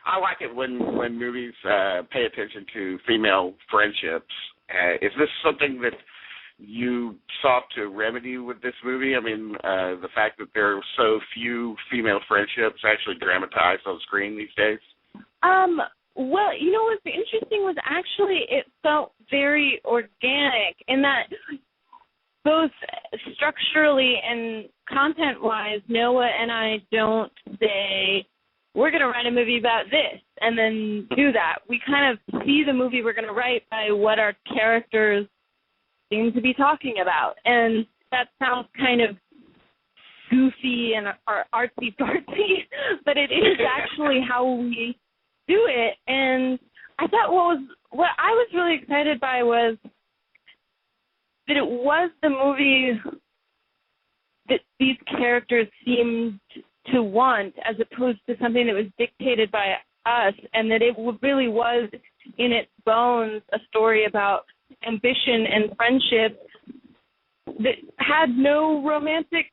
I like it when movies pay attention to female friendships. Is this something that you sought to remedy with this movie? I mean, the fact that there are so few female friendships actually dramatized on screen these days? Well, what's interesting was actually it felt very organic in that both structurally and content-wise, Noah and I don't say, we're going to write a movie about this and then do that. We kind of see the movie we're going to write by what our characters seem to be talking about. And that sounds kind of goofy and artsy-fartsy, but it is actually how we do it. And I thought what I was really excited by was that it was the movie that these characters seemed to want, as opposed to something that was dictated by us, and that it really was in its bones a story about ambition and friendship that had no romantic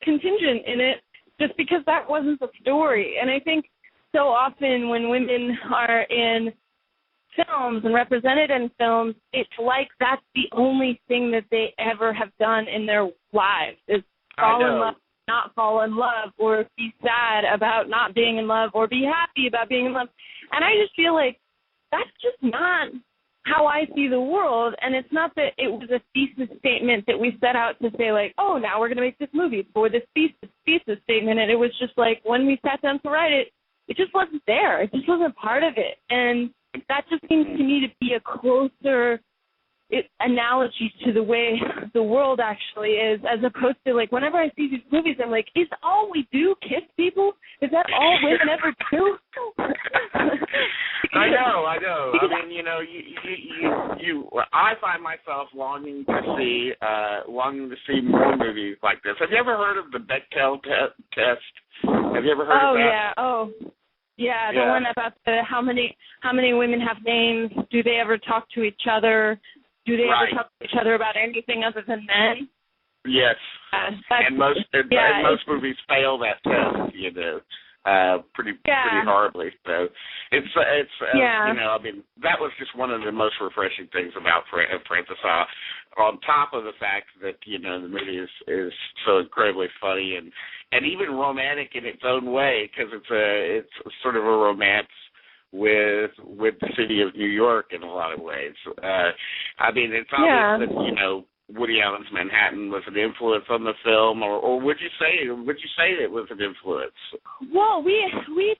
contingent in it, just because that wasn't the story. And I think so often when women are in films and represented in films, it's like that's the only thing that they ever have done in their lives is fall in love, not fall in love, or be sad about not being in love, or be happy about being in love. And I just feel like that's just not how I see the world. And it's not that it was a thesis statement that we set out to say, like, oh, now we're going to make this movie for this thesis statement. And it was just like, when we sat down to write it, it just wasn't there. It just wasn't part of it. And that just seems to me to be a closer analogy to the way the world actually is, as opposed to, like, whenever I see these movies, I'm like, is all we do kiss people? Is that all women ever do? I know. I mean, I find myself longing to see more movies like this. Have you ever heard of the Bechdel test? Have you ever heard of that? Yeah, the one about how many women have names. Do they ever talk to each other? Do they ever talk to each other about anything other than men? Yes. And most movies fail that test, pretty horribly. So it's I mean, that was just one of the most refreshing things about Francis. On top of the fact that the movie is so incredibly funny and even romantic in its own way, because it's sort of a romance with the city of New York in a lot of ways. I mean, it's obvious that Woody Allen's Manhattan was an influence on the film, or would you say it was an influence? Well, we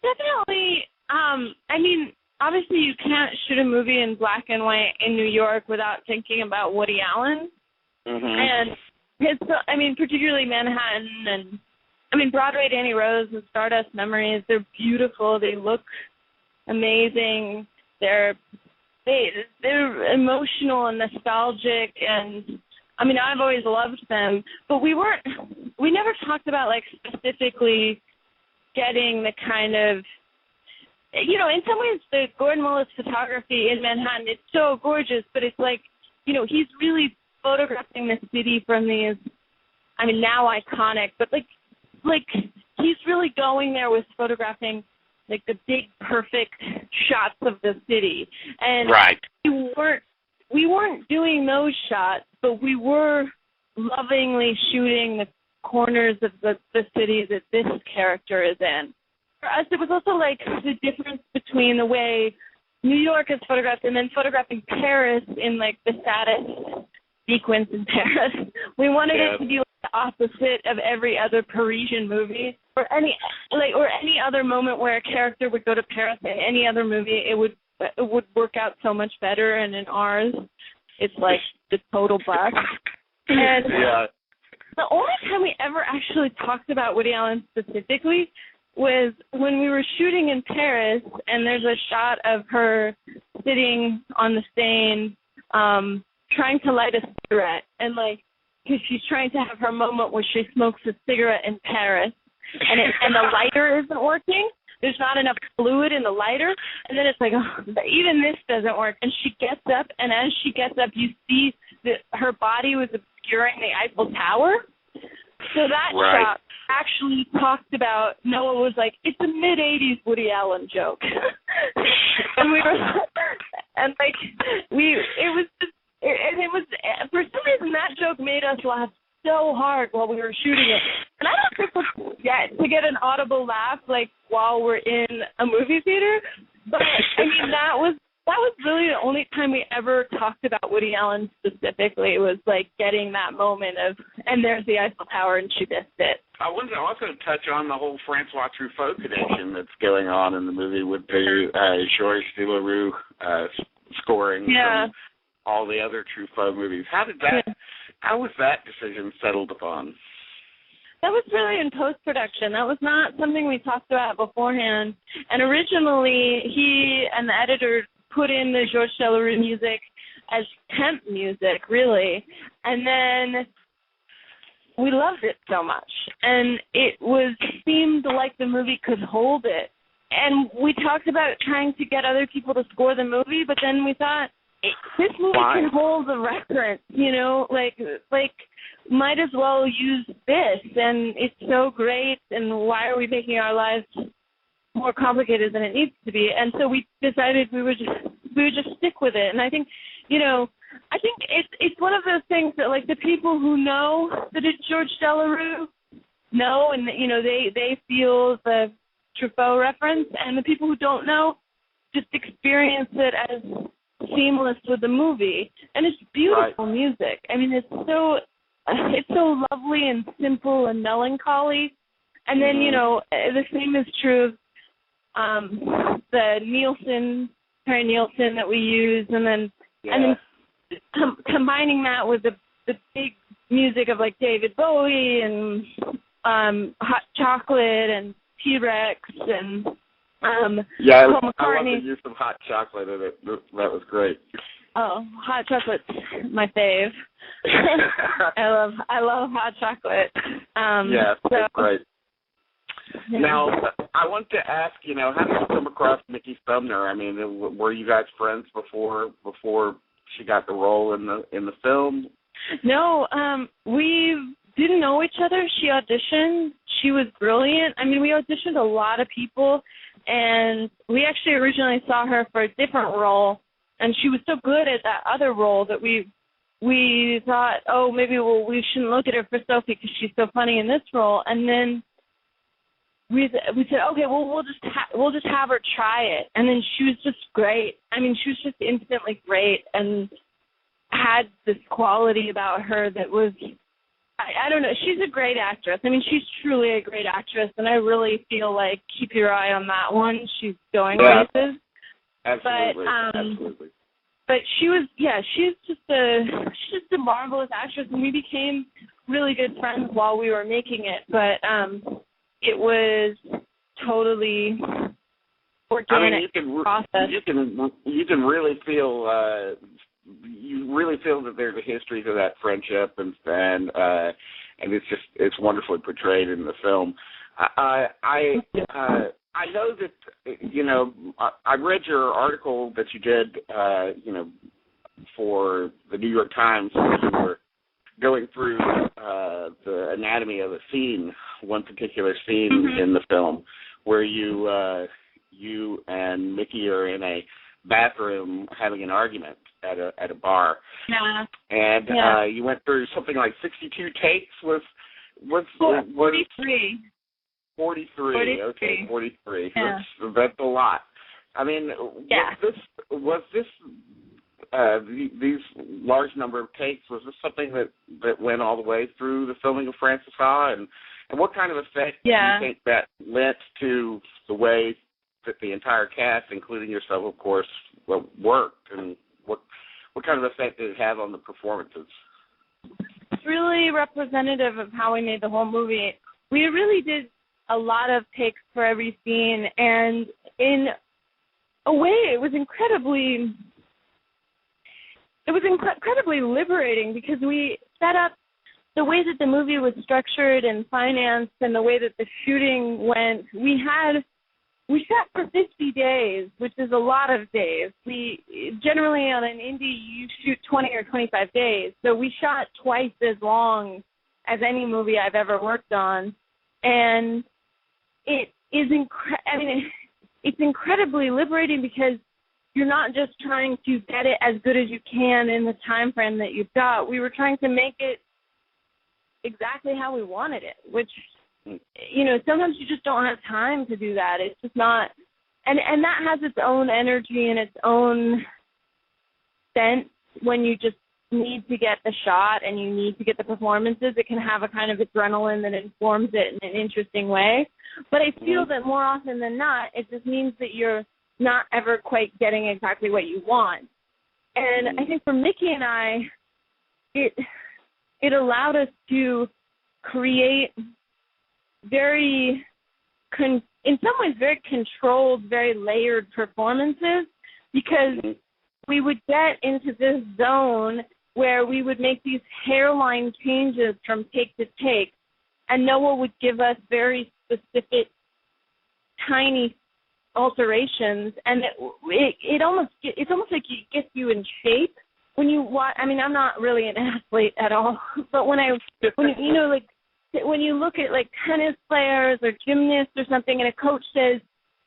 definitely. I mean, obviously, you can't shoot a movie in black and white in New York without thinking about Woody Allen, and particularly Manhattan, and Broadway Danny Rose and Stardust Memories. They're beautiful. They look amazing. They're emotional and nostalgic, and I've always loved them. But we never talked about, like, specifically getting the kind of, in some ways the Gordon Willis photography in Manhattan, it's so gorgeous, but it's like, he's really photographing the city from these, now iconic, but like he's really going there with photographing like the big perfect shots of the city. And we weren't doing those shots, but we were lovingly shooting the corners of the city that this character is in. For us, it was also like the difference between the way New York is photographed and then photographing Paris in like the saddest sequence in Paris. We wanted it to be like the opposite of every other Parisian movie, or any other moment where a character would go to Paris in any other movie. It would work out so much better, and in ours, it's like the total bust. And the only time we ever actually talked about Woody Allen specifically was when we were shooting in Paris, and there's a shot of her sitting on the Seine, trying to light a cigarette, and like, because she's trying to have her moment where she smokes a cigarette in Paris, and the lighter isn't working. There's not enough fluid in the lighter, and then it's like, oh, even this doesn't work. And she gets up, and as she gets up, you see that her body was obscuring the Eiffel Tower. So that shot actually talked about, Noah was like, it's a mid-'80s Woody Allen joke. And we were, and like, it was, for some reason that joke made us laugh so hard while we were shooting it. And I don't think we'll get an audible laugh, like, while we're in a movie theater, but, I mean, that was really the only time we ever talked about Woody Allen specifically. It was like getting that moment of, and there's the Eiffel Tower and she missed it. I wanted to also touch on the whole Francois Truffaut connection that's going on in the movie with the Georges Delerue scoring from all the other Truffaut movies. How was that decision settled upon? That was really in post-production. That was not something we talked about beforehand. And originally, he and the editor put in the Georges Delerue music as temp music, really. And then we loved it so much. And it seemed like the movie could hold it. And we talked about trying to get other people to score the movie, but then we thought, this movie can hold the reference, you know, like might as well use this, and it's so great, and why are we making our lives more complicated than it needs to be? And so we decided we would just stick with it. And I think, you know, it's one of those things that, like, the people who know that it's Georges Delerue know, and, you know, they feel the Truffaut reference, and the people who don't know just experience it as seamless with the movie. And it's beautiful music. I mean, it's so lovely and simple and melancholy. And then, you know, the same is true of the Perry Nielsen that we use, and then combining that with the big music of, like, David Bowie and Hot Chocolate and T-Rex and Paul McCartney. I love the use of Hot Chocolate in it. That was great. Oh, Hot Chocolate's my fave. I love Hot Chocolate. It's great. Now, I want to ask, you know, how did you come across Mickey Sumner? I mean, were you guys friends before she got the role in the film? No, we didn't know each other. She auditioned. She was brilliant. I mean, we auditioned a lot of people, and we actually originally saw her for a different role, and she was so good at that other role that we thought, oh, maybe we shouldn't look at her for Sophie because she's so funny in this role. And then we said, okay, well, we'll just have her try it. And then she was just great. I mean, she was just instantly great and had this quality about her that was, I don't know, she's a great actress. I mean, she's truly a great actress, and I really feel like keep your eye on that one. She's going places. Absolutely. Absolutely. But she's just a marvelous actress, and we became really good friends while we were making it. But it was totally organic process. You can really feel that there's a history to that friendship, and it's wonderfully portrayed in the film. I know that, you know, I read your article that you did, you know, for the New York Times when you were going through the anatomy of a scene, one particular scene in the film, where you and Mickey are in a bathroom having an argument at a bar. Yeah. And you went through something like 62 takes. Was 43. 43. Okay, 43. Yeah. That's a lot. I mean, was this these large number of takes, was this something that went all the way through the filming of Francois? And what kind of effect do you think that lent to the way that the entire cast, including yourself, of course, worked? And what kind of effect did it have on the performances? It's really representative of how we made the whole movie. We really did a lot of takes for every scene, and in a way it was incredibly liberating, because we set up the way that the movie was structured and financed and the way that the shooting went. We shot for 50 days, which is a lot of days. We generally, on an indie, you shoot 20 or 25 days. So we shot twice as long as any movie I've ever worked on. And it is it's incredibly liberating because you're not just trying to get it as good as you can in the time frame that you've got. We were trying to make it exactly how we wanted it, which, sometimes you just don't have time to do that. It's just not, and that has its own energy and its own sense when you just need to get the shot and you need to get the performances. It can have a kind of adrenaline that informs it in an interesting way. But I feel that more often than not, it just means that you're not ever quite getting exactly what you want. And I think for Mickey and I, it allowed us to create in some ways, very controlled, very layered performances, because we would get into this zone where we would make these hairline changes from take to take, and Noah would give us very specific, tiny alterations, and it's almost like it gets you in shape when you watch. I mean, I'm not really an athlete at all, but when you look at like tennis players or gymnasts or something, and a coach says,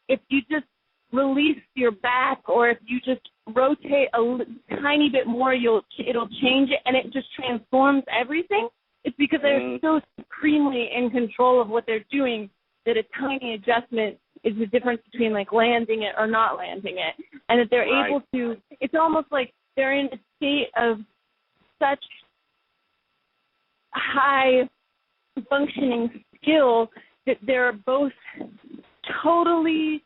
if you just release your back, or if you just rotate a tiny bit more, it'll change it, and it just transforms everything. It's because they're so supremely in control of what they're doing that a tiny adjustment is the difference between like landing it or not landing it, and that they're able to. It's almost like they're in a state of such high functioning skill that they're both totally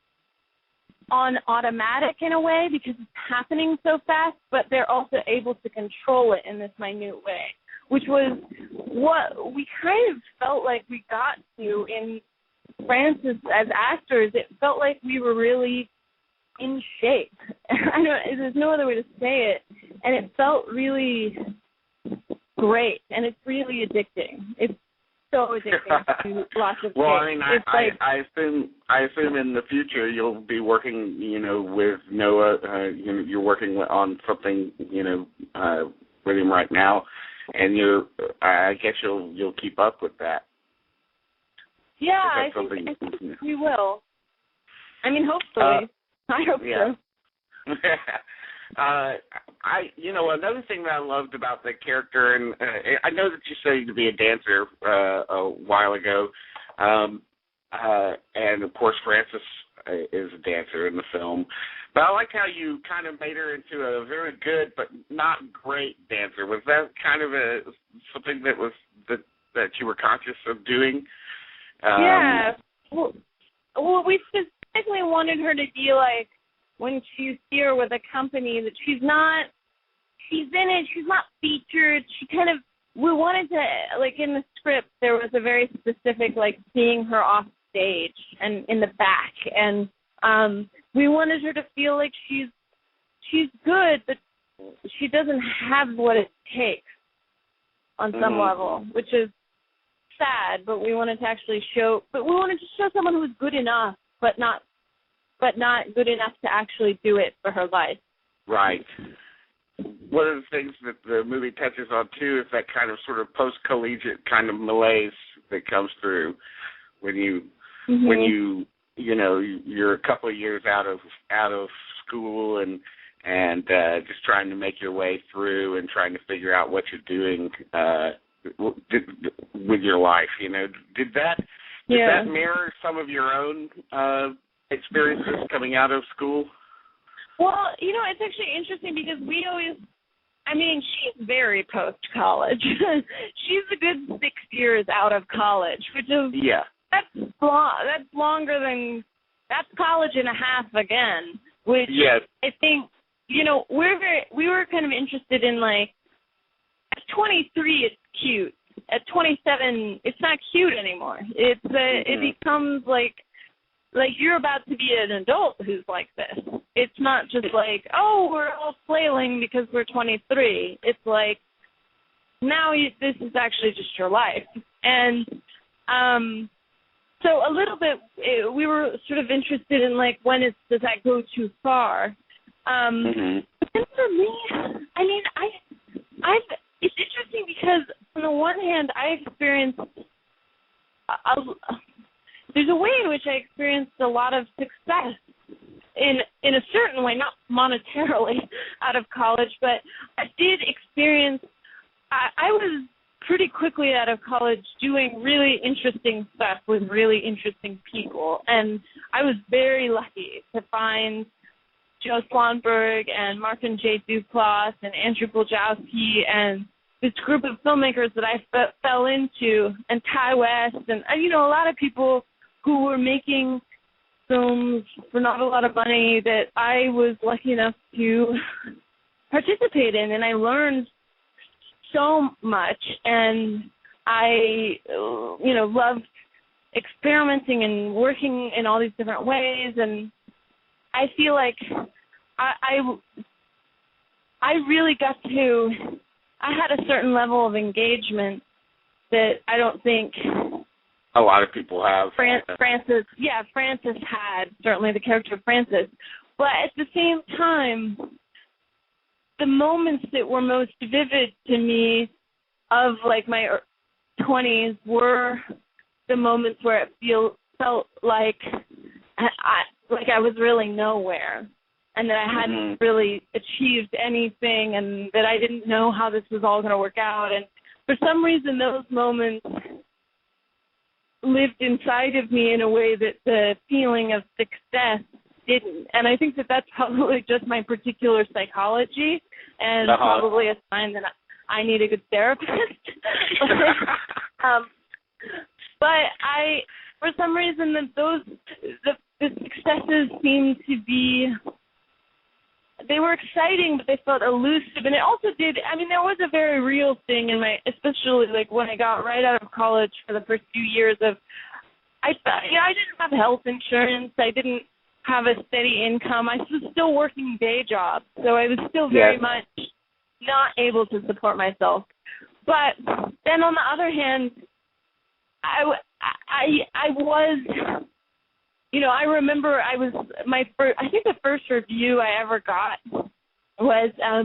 on automatic in a way because it's happening so fast, but they're also able to control it in this minute way, which was what we kind of felt like we got to in Frances as actors. It felt like we were really in shape. There's no other way to say it, and it felt really great, and it's really addicting. It's so addicting to lots of Well, things. I assume in the future you'll be working, with Noah. You're working on something, with him right now, and I guess you'll keep up with that. Yeah, I think we will. I mean, hopefully. I hope so. Another thing that I loved about the character, and I know that you studied to be a dancer a while ago, and of course Frances is a dancer in the film, but I like how you kind of made her into a very good but not great dancer. Was that kind of something that you were conscious of doing? Yeah. Well, we specifically wanted her to be like, when she's here with a company, that she's in it, she's not featured. We wanted to, like in the script, there was a very specific, like, seeing her off stage and in the back. And we wanted her to feel like she's good, but she doesn't have what it takes on some level, which is sad, but we wanted to show someone who was good enough, but not good enough to actually do it for her life. Right. One of the things that the movie touches on too is that kind of sort of post-collegiate kind of malaise that comes through when you're a couple of years out of school and just trying to make your way through and trying to figure out what you're doing with your life. Did that mirror some of your own experiences coming out of school? Well, it's actually interesting because she's very post-college. She's a good 6 years out of college, which is, that's college and a half again, which I think, we were kind of interested in, like, at 23 it's cute. At 27 it's not cute anymore. It becomes like you're about to be an adult who's like this. It's not just like, oh, we're all flailing because we're 23. It's like, now this is actually just your life. And so a little bit, we were sort of interested in, like, does that go too far? But then for me, it's interesting because on the one hand, I experienced there's a way in which I experienced a lot of success in a certain way, not monetarily out of college, but I did experience, I was pretty quickly out of college doing really interesting stuff with really interesting people, and I was very lucky to find Joe Slonberg and Martin J. Duplass and Andrew Buljowski and this group of filmmakers that I fell into, and Ty West, and a lot of people who were making films for not a lot of money that I was lucky enough to participate in, and I learned so much, and I, loved experimenting and working in all these different ways, and I feel like I really got to, I had a certain level of engagement that I don't think a lot of people have. Francis had, certainly the character of Francis, but at the same time, the moments that were most vivid to me of like my 20s were the moments where it felt like I was really nowhere, and that I hadn't really achieved anything, and that I didn't know how this was all going to work out. And for some reason, those moments lived inside of me in a way that the feeling of success didn't. And I think that that's probably just my particular psychology, and probably a sign that I need a good therapist. But for some reason, that the successes seemed to be, they were exciting, but they felt elusive. And it also did, there was a very real thing in especially like when I got right out of college for the first few years of, I didn't have health insurance. I didn't have a steady income. I was still working day jobs, so I was still very much not able to support myself. But then on the other hand, I was, I remember I think the first review I ever got was, a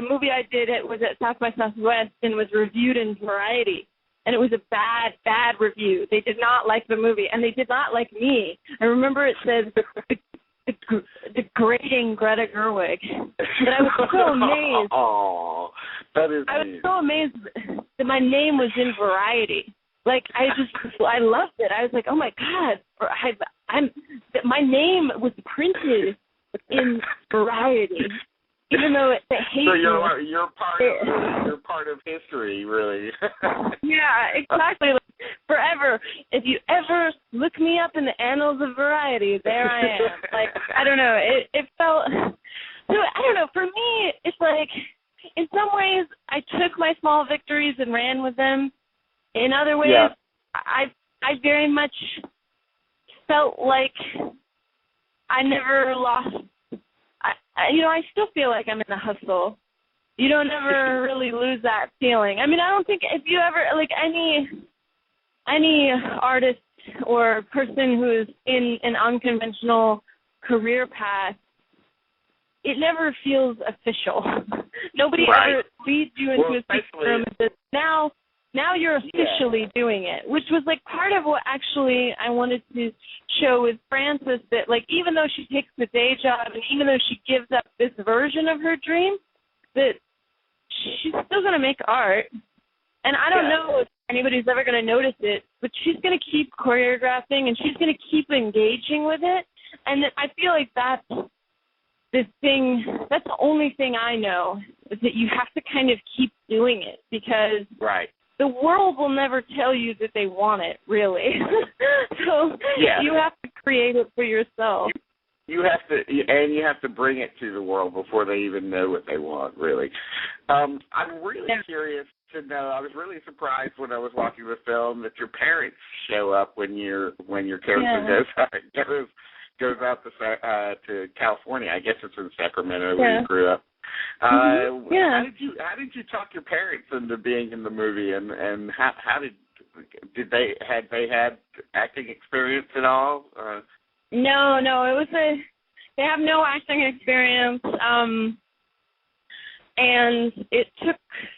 movie I did, it was at South by Southwest and was reviewed in Variety. And it was a bad review. They did not like the movie, and they did not like me. I remember it said, degrading Greta Gerwig. And I was so amazed. Oh, that is I was so amazed that my name was in Variety. Like, I loved it. I was like, oh my God, my name was printed in Variety. Even though they hate so you're part of history, really. Yeah, exactly. Like, forever. If you ever look me up in the annals of Variety, there I am. Like, I don't know. It felt. So I don't know. For me, it's like, in some ways, I took my small victories and ran with them. In other ways, I very much felt like I never lost. I still feel like I'm in the hustle. You don't ever really lose that feeling. I don't think if you ever, like, any artist or person who is in an unconventional career path, it never feels official. Nobody ever leads you into a secret room and says, now you're officially doing it, which was like part of what actually I wanted to show with Frances, that like even though she takes the day job and even though she gives up this version of her dream, that she's still going to make art. And I don't know if anybody's ever going to notice it, but she's going to keep choreographing and she's going to keep engaging with it. And I feel like that's the only thing I know, is that you have to kind of keep doing it, because the world will never tell you that they want it, really. So you have to create it for yourself. You have to bring it to the world before they even know what they want, really. I'm really curious to know. I was really surprised when I was watching the film that your parents show up when your character goes out to California. I guess it's in Sacramento where you grew up. How did you talk your parents into being in the movie, and how did they had acting experience at all? No, it was they have no acting experience. And it took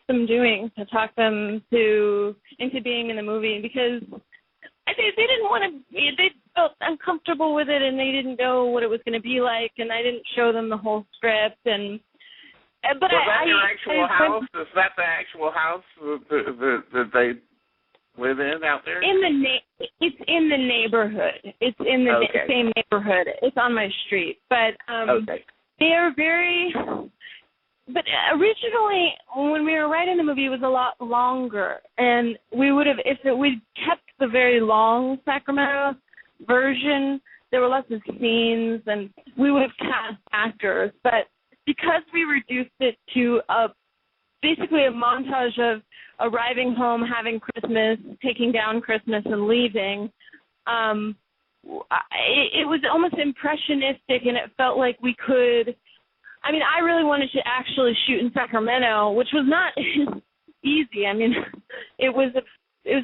some doing to talk them into being in the movie, because they didn't want to. They felt uncomfortable with it, and they didn't know what it was going to be like, and I didn't show them the whole script. But was that your actual house? Is that the actual house that they live in out there? It's in the neighborhood. It's in the same neighborhood. It's on my street. But they are very. But originally, when we were writing the movie, it was a lot longer, and we would have, if we'd kept the very long Sacramento version, there were lots of scenes, and we would have cast actors. But because we reduced it to basically a montage of arriving home, having Christmas, taking down Christmas, and leaving, it was almost impressionistic, and it felt like we could. I mean, I really wanted to actually shoot in Sacramento, which was not easy. I mean, it was a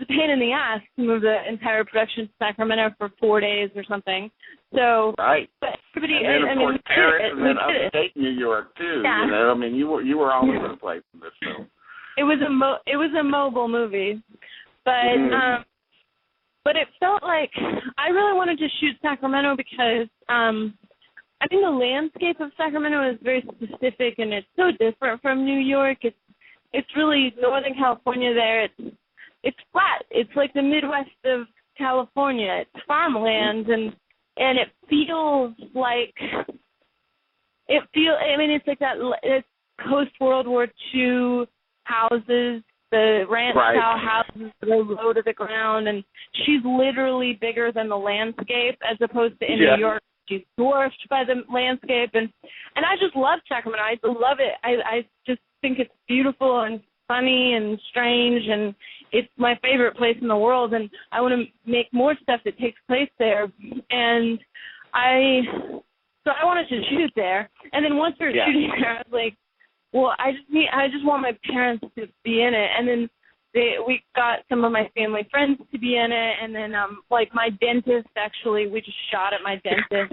pain in the ass to move the entire production to Sacramento for 4 days or something. So, right. But everybody, and then, of course, Paris, and then upstate New York too. Yeah. You know, I mean, you were all over the place in this film. It was a mobile movie, but but it felt like I really wanted to shoot Sacramento because. I think the landscape of Sacramento is very specific, and it's so different from New York. It's really Northern California there. It's flat. It's like the Midwest of California. It's farmland, and it feels like I mean, it's like that. It's post World War II houses, the ranch style houses that are low to the ground, and she's literally bigger than the landscape, as opposed to in New York. She's dwarfed by the landscape, and I just love Sacramento. I love it. I just think it's beautiful and funny and strange, and it's my favorite place in the world, and I want to make more stuff that takes place there. And I wanted to shoot there, and then once we were shooting there, I was like, well, I just want my parents to be in it, and then we got some of my family friends to be in it, and then like my dentist, actually, we just shot at my dentist,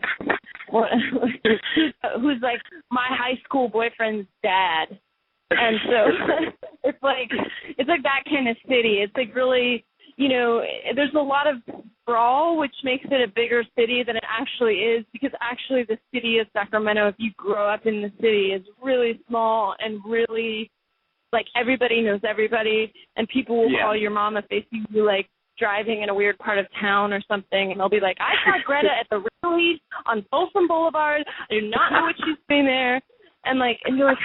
who's like my high school boyfriend's dad, and so it's like that kind of city. It's like really, you know, there's a lot of sprawl, which makes it a bigger city than it actually is, because actually the city of Sacramento, if you grow up in the city, is really small and really. Like, everybody knows everybody, and people will call your mom if they see you, like, driving in a weird part of town or something, and they'll be like, I saw Greta at the Wrigley on Folsom Boulevard. I do not know what she's doing there. And you're like,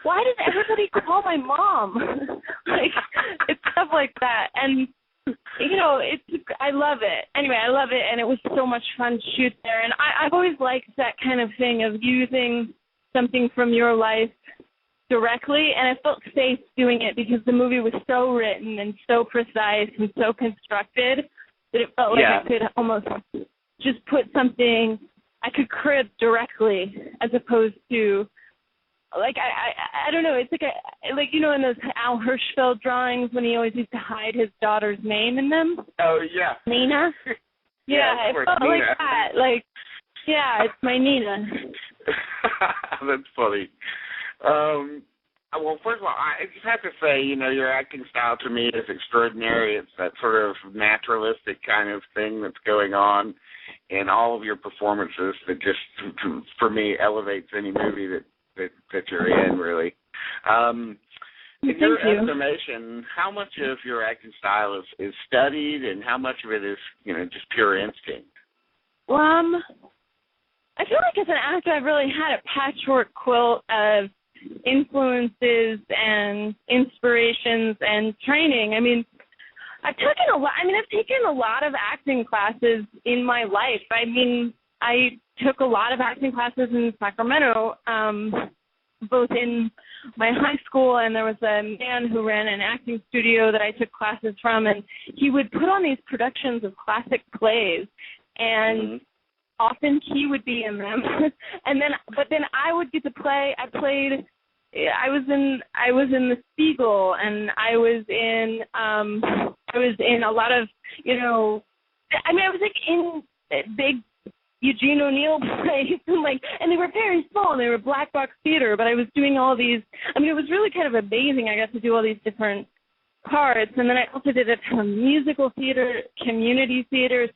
why does everybody call my mom? Like, it's stuff like that. And, you know, I love it. Anyway, I love it, and it was so much fun to shoot there. And I've always liked that kind of thing of using something from your life directly, and I felt safe doing it because the movie was so written and so precise and so constructed that it felt like I could almost just put something I could crib directly, as opposed to like I don't know. It's like you know, in those Al Hirschfeld drawings when he always used to hide his daughter's name in them. Oh yeah, Nina. Yeah, it felt Nina. like that. Like, yeah, it's my Nina. That's funny. Well, first of all, I just have to say, you know, your acting style to me is extraordinary. It's that sort of naturalistic kind of thing that's going on in all of your performances that just, for me, elevates any movie that you're in, really. In your estimation, how much of your acting style is studied, and how much of it is, you know, just pure instinct? I feel like as an actor, I've really had a patchwork quilt of influences and inspirations and training. I mean, I've taken a lot of acting classes in my life. I mean, I took a lot of acting classes in Sacramento, both in my high school, and there was a man who ran an acting studio that I took classes from, and he would put on these productions of classic plays, and often he would be in them, but then I would get to play. I was in the Spiegel, and I was in a lot of, you know, I mean, I was like in big, Eugene O'Neill plays, and they were very small, and they were black box theater, but I was doing all these, it was really kind of amazing. I got to do all these different parts, and then I also did a ton of musical theater, community theater,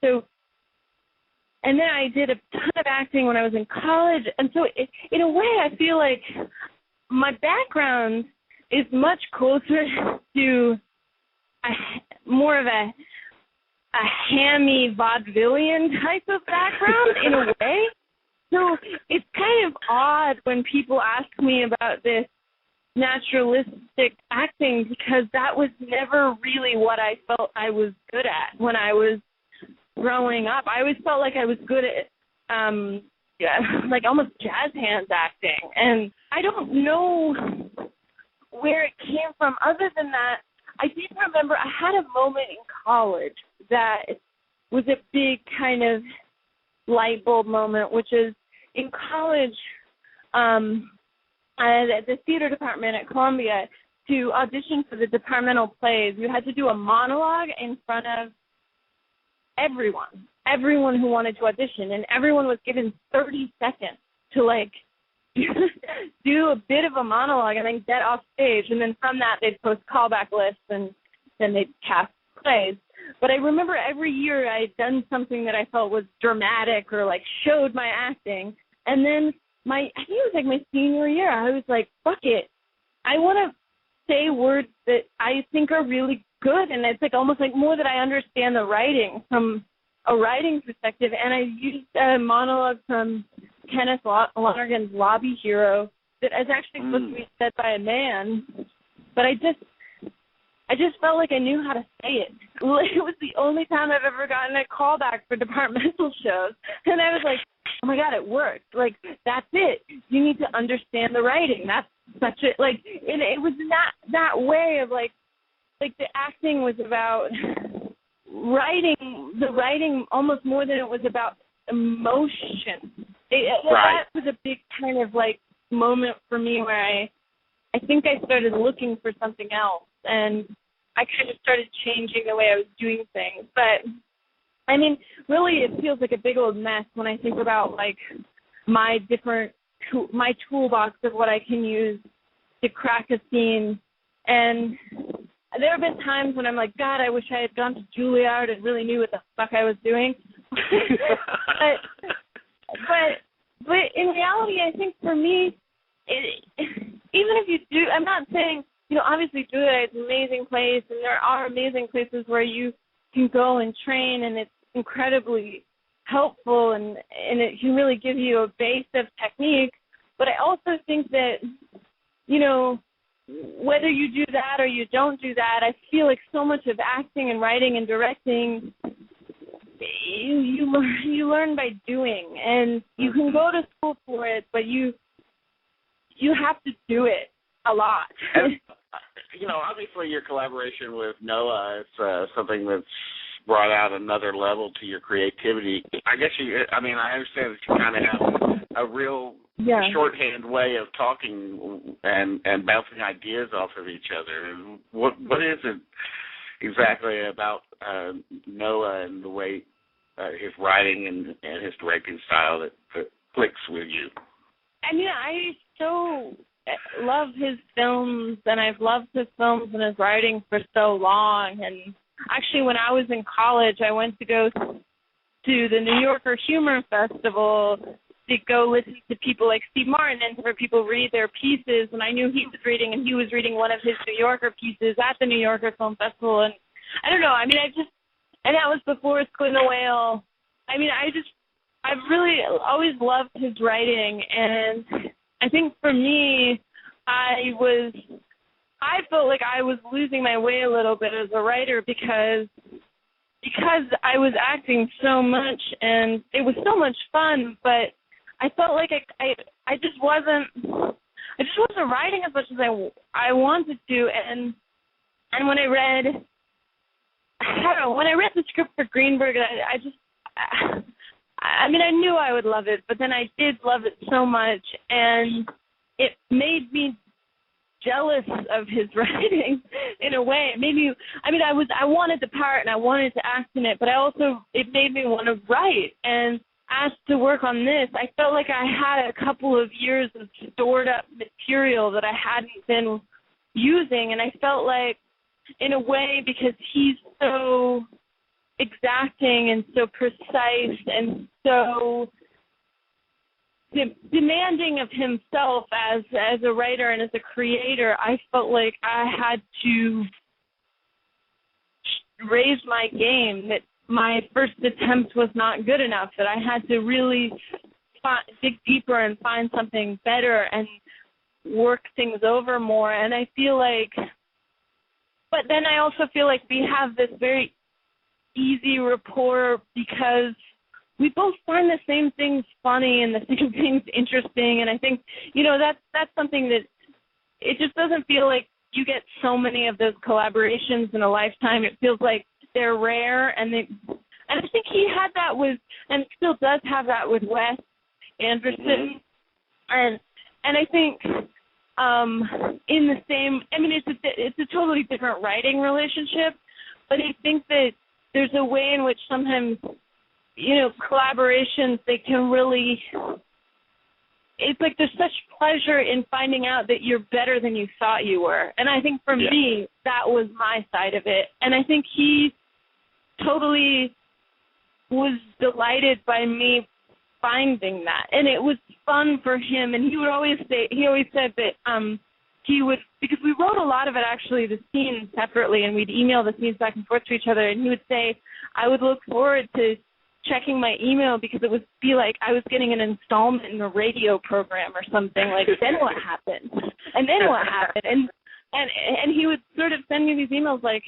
and then I did a ton of acting when I was in college, and so in a way I feel like my background is much closer to more of a hammy vaudevillian type of background in a way. So it's kind of odd when people ask me about this naturalistic acting, because that was never really what I felt I was good at when I was growing up. I always felt like I was good at like almost jazz hands acting, and I don't know where it came from other than that. I did remember I had a moment in college that was a big kind of light bulb moment, which is in college, at the theater department at Columbia, to audition for the departmental plays, you had to do a monologue in front of everyone who wanted to audition, and everyone was given 30 seconds to do a bit of a monologue and then get off stage, and then from that they'd post callback lists and then they'd cast plays. But I remember every year I had done something that I felt was dramatic or showed my acting, and then I think it was my senior year, I was like, fuck it, I want to say words that I think are really good, and it's almost more that I understand the writing from a writing perspective, and I used a monologue from Kenneth Lonergan's Lobby Hero that is actually supposed to be said by a man, but I just felt like I knew how to say it. It was the only time I've ever gotten a callback for departmental shows, and I was like, oh my God, it worked. That's it. You need to understand the writing. That's such a, and it was that way of the acting was about the writing almost more than it was about emotion. That was a big kind of moment for me where I think I started looking for something else, and I kind of started changing the way I was doing things. But really it feels like a big old mess when I think about my toolbox of what I can use to crack a scene. And there have been times when I'm like, God, I wish I had gone to Juilliard and really knew what the fuck I was doing. but in reality, I think for me, even if you do, I'm not saying, obviously Juilliard is an amazing place, and there are amazing places where you can go and train, and it's incredibly helpful, and it can really give you a base of technique. But I also think that, whether you do that or you don't do that, I feel like so much of acting and writing and directing, you learn by doing, and you can go to school for it, but you have to do it a lot. Obviously your collaboration with Noah is something that's brought out another level to your creativity. I guess I understand that you kind of have a real shorthand way of talking and bouncing ideas off of each other. What is it exactly about Noah and the way his writing and his directing style that clicks with you? I so love his films, and I've loved his films and his writing for so long. And actually, when I was in college, I went to go to the New Yorker Humor Festival to go listen to people like Steve Martin and where people read their pieces. And I knew he was reading one of his New Yorker pieces at the New Yorker Film Festival. And I don't know, and that was before Squid and the Whale. I've really always loved his writing, and I think for me, I felt like I was losing my way a little bit as a writer because I was acting so much, and it was so much fun, but I felt like I just wasn't writing as much as I wanted to, and when I read the script for Greenberg, I knew I would love it, but then I did love it so much, and it made me jealous of his writing in a way. It made me, I wanted the part and I wanted to act in it, but it made me want to write, and asked to work on this, I felt like I had a couple of years of stored up material that I hadn't been using, and I felt like, in a way, because he's so exacting and so precise and so demanding of himself as a writer and as a creator, I felt like I had to raise my game, that my first attempt was not good enough, that I had to really dig deeper and find something better and work things over more. And I feel like, but then I also feel like we have this very easy rapport because we both find the same things funny and the same things interesting. And I think, that's something that it just doesn't feel like you get so many of those collaborations in a lifetime. It feels like they're rare, and I think he had that with, and still does have that with Wes Anderson, and I think in the same, I mean, it's a totally different writing relationship, but I think that there's a way in which sometimes, collaborations, they can really, it's like there's such pleasure in finding out that you're better than you thought you were. And I think for me, that was my side of it. And I think he totally was delighted by me finding that. And it was fun for him. And he always said that he would, because we wrote a lot of it, actually, the scenes separately, and we'd email the scenes back and forth to each other. And he would say, I would look forward to checking my email because it would be like I was getting an installment in a radio program or something. Like, then what happened? And then what happened? And he would sort of send me these emails like,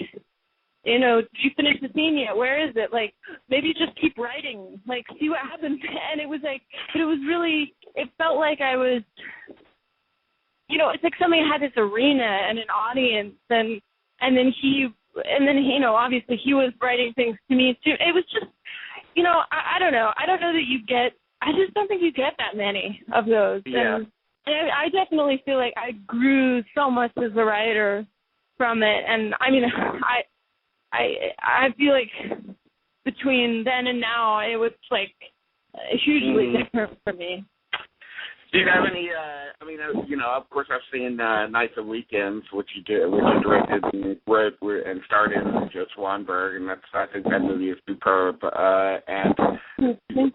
did you finish the scene yet? Where is it? Like, maybe just keep writing. Like, see what happens. And it was like, but it was really, it felt like I was, it's like somebody had this arena and an audience, and then he, obviously he was writing things to me too. It was just, I don't know. I don't know that I just don't think you get that many of those. Yeah. And I definitely feel like I grew so much as a writer from it. And I mean, I feel like between then and now, it was like hugely different for me. Do you have any, of course I've seen Nights and Weekends, which you directed and wrote and starred in, Joe Swanberg, and I think that movie is superb. And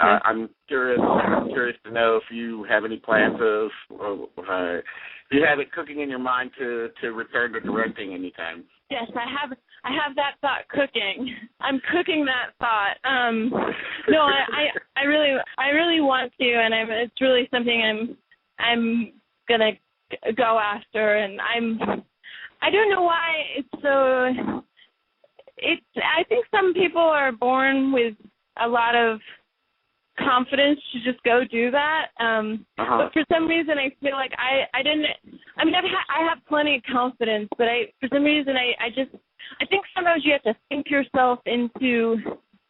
I'm curious to know if you have any plans of, if you have it cooking in your mind to return to directing anytime. Yes, I have that thought cooking. I'm cooking that thought. No, I really want to, and it's really something I'm gonna go after. And I don't know why it's so. I think some people are born with a lot of confidence to just go do that. But for some reason, I feel like I didn't. I mean, I have plenty of confidence, but for some reason, I think sometimes you have to think yourself into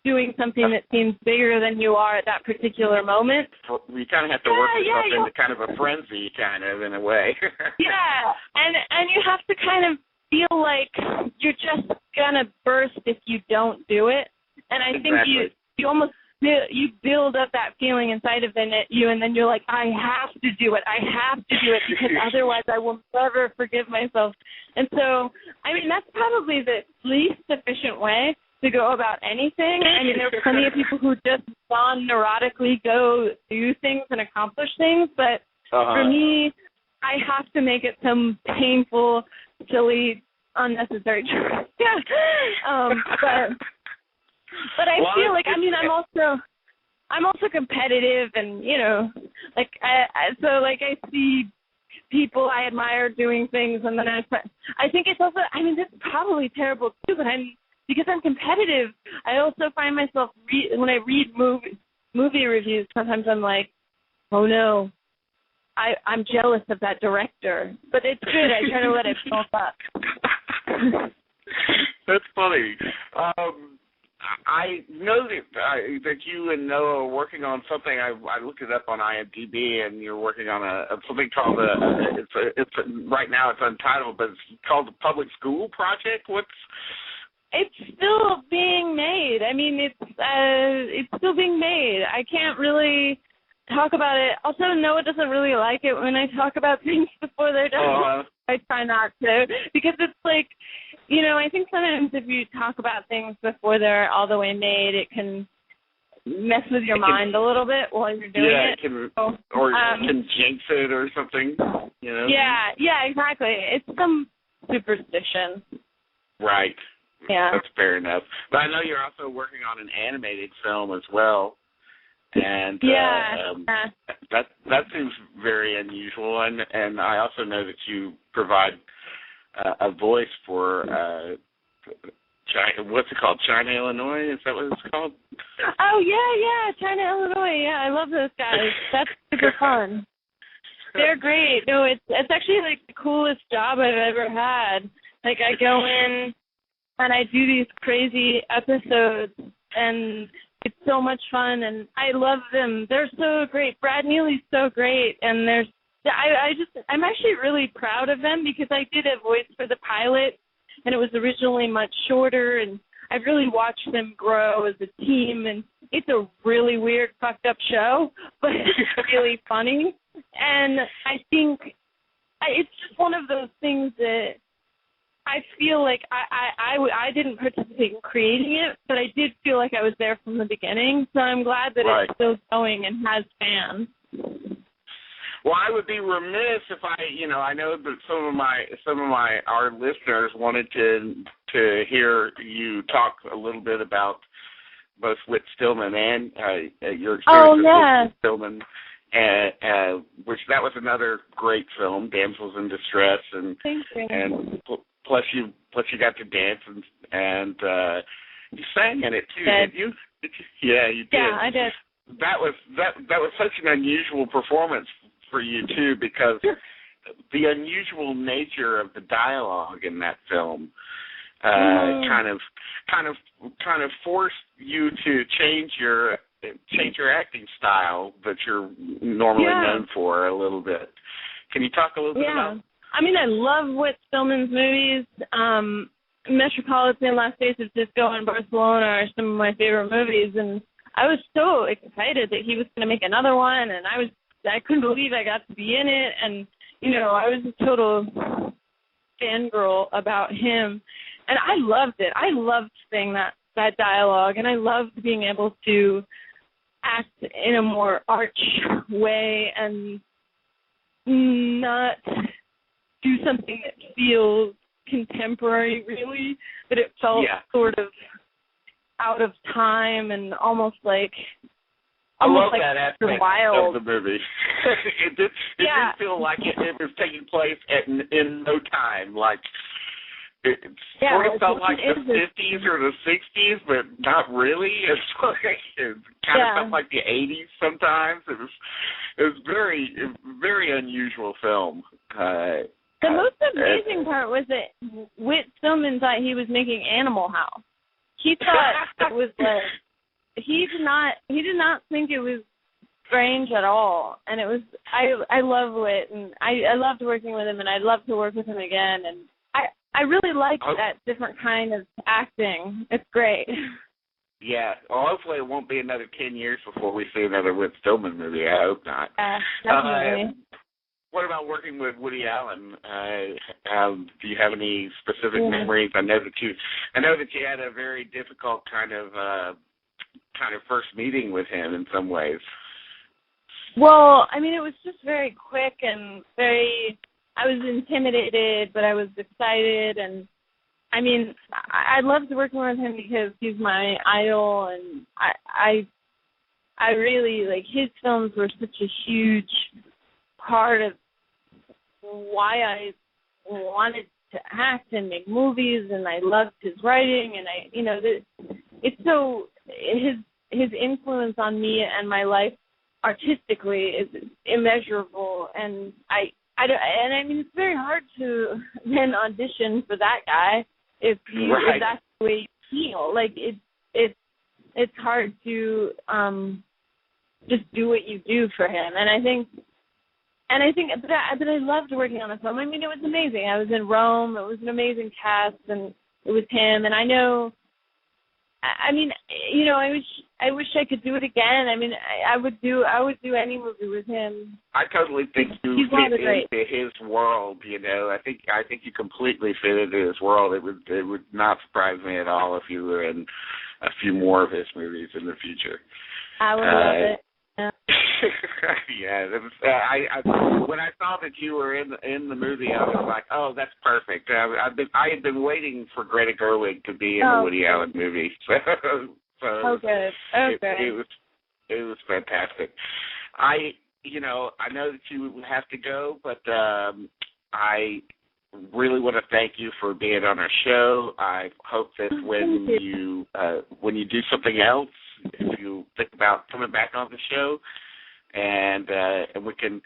doing something that seems bigger than you are at that particular moment. You kind of have to work yourself into kind of a frenzy, kind of, in a way. Yeah, and you have to kind of feel like you're just gonna burst if you don't do it. And I think you almost you build up that feeling inside of you, and then you're like, I have to do it. I have to do it because otherwise I will never forgive myself. And so, I mean, that's probably the least efficient way to go about anything. I mean, there are plenty of people who just non-neurotically go do things and accomplish things, but for me, I have to make it some painful, silly, unnecessary choice. But I feel like, I mean, I'm also competitive, and I see people I admire doing things, and then I think it's also, I mean, this is probably terrible too, but because I'm competitive, I also find myself when I read movie reviews, sometimes I'm like, oh no, I'm jealous of that director, but it's good. I try to let it build up. That's funny. I know that you and Noah are working on something. I looked it up on IMDb, and you're working on something called it's right now it's untitled, but it's called the Public School Project. It's still being made. I mean, it's still being made. I can't really talk about it. Also, Noah doesn't really like it when I talk about things before they're done. I try not to, because it's like, you know, I think sometimes if you talk about things before they're all the way made, it can mess with your mind a little bit while you're doing it. Or can jinx it or something, you know? Yeah, exactly. It's some superstition. Right. Yeah. That's fair enough. But I know you're also working on an animated film as well. And that seems very unusual. And I also know that you provide a voice for what's it called? China, Illinois? Is that what it's called? Oh, yeah, China, Illinois. Yeah, I love those guys. That's super fun. They're great. No, it's actually like the coolest job I've ever had. Like, I go in and I do these crazy episodes, and it's so much fun, and I love them. They're so great. Brad Neely's so great, and I'm actually really proud of them, because I did a voice for the pilot, and it was originally much shorter, and I've really watched them grow as a team, and it's a really weird, fucked up show, but it's really funny. And I think it's just one of those things that I feel like I didn't participate in creating it, but I did feel like I was there from the beginning. So I'm glad that it's still going and has fans. Well, I would be remiss if I know that some of our listeners wanted to hear you talk a little bit about both Whit Stillman and your experience with Whit Stillman. Which that was another great film, Damsels in Distress, and plus you got to dance and you sang in it too, did you? Yeah, you did. Yeah, I did. That was such an unusual performance for you too, because the unusual nature of the dialogue in that film kind of forced you to change your acting style that you're normally known for a little bit. Can you talk a little bit about? I mean, I love Whit Stillman's movies. Metropolitan, Last Days of Disco, and Barcelona are some of my favorite movies, and I was so excited that he was going to make another one, and I couldn't believe I got to be in it, and, you know, I was a total fangirl about him, and I loved it. I loved saying that dialogue, and I loved being able to act in a more arch way and not do something that feels contemporary, really, but it felt sort of out of time and almost like I love that aspect wild. of the movie. It did feel like it was taking place in no time, like it sort of felt like the 50s or the 60s, but not really. It kind of felt like the 80s sometimes. It was very, very unusual film. The most amazing part was that Whit Stillman thought he was making Animal House. He thought it was like he did not think it was strange at all. And it was I love Whit, and I loved working with him, and I'd love to work with him again. And I really like that different kind of acting. It's great. Yeah. Well, hopefully it won't be another 10 years before we see another Whit Stillman movie. I hope not. Definitely. What about working with Woody Allen? Do you have any specific memories? I know that you had a very difficult kind of first meeting with him in some ways. Well, I mean, it was just very quick and I was intimidated, but I was excited, and I mean, I loved working with him because he's my idol, and I really, like, his films were such a huge part of why I wanted to act and make movies, and I loved his writing, and it's so, his influence on me and my life artistically is immeasurable, and I mean, it's very hard to then audition for that guy if that's the way you feel. Like, it's hard to just do what you do for him. And I think that I loved working on the film. I mean, it was amazing. I was in Rome. It was an amazing cast, and it was him. And I know, I mean, you know, I wish I could do it again. I mean, I would do any movie with him. I totally think you fit into his world. You know, I think you completely fit into his world. It would not surprise me at all if you were in a few more of his movies in the future. I would love it. Yeah. Yeah, it was, when I saw that you were in the movie, I was like, oh, that's perfect. I had been waiting for Greta Gerwig to be in the Woody Allen movie. So good. It was fantastic. I know that you have to go, but I really want to thank you for being on our show. I hope that when you do something else, if you think about coming back on the show, and we can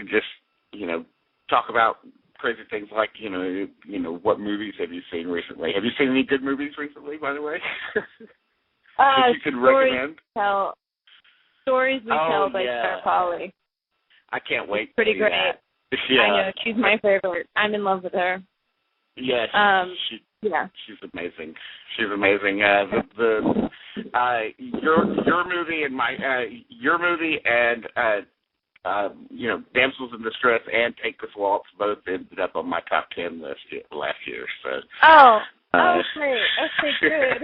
just, you know, talk about crazy things like, you know, what movies have you seen recently? Have you seen any good movies recently, by the way? That you could recommend? Stories We Tell by Sarah Polley. I can't wait. It's pretty great. Yeah. I know, she's my favorite. I'm in love with her. Yes. She's amazing. She's amazing. Your movie and you know, Damsels in Distress and Take This Waltz both ended up on my top 10 list last year. So. Oh, great. Okay, good.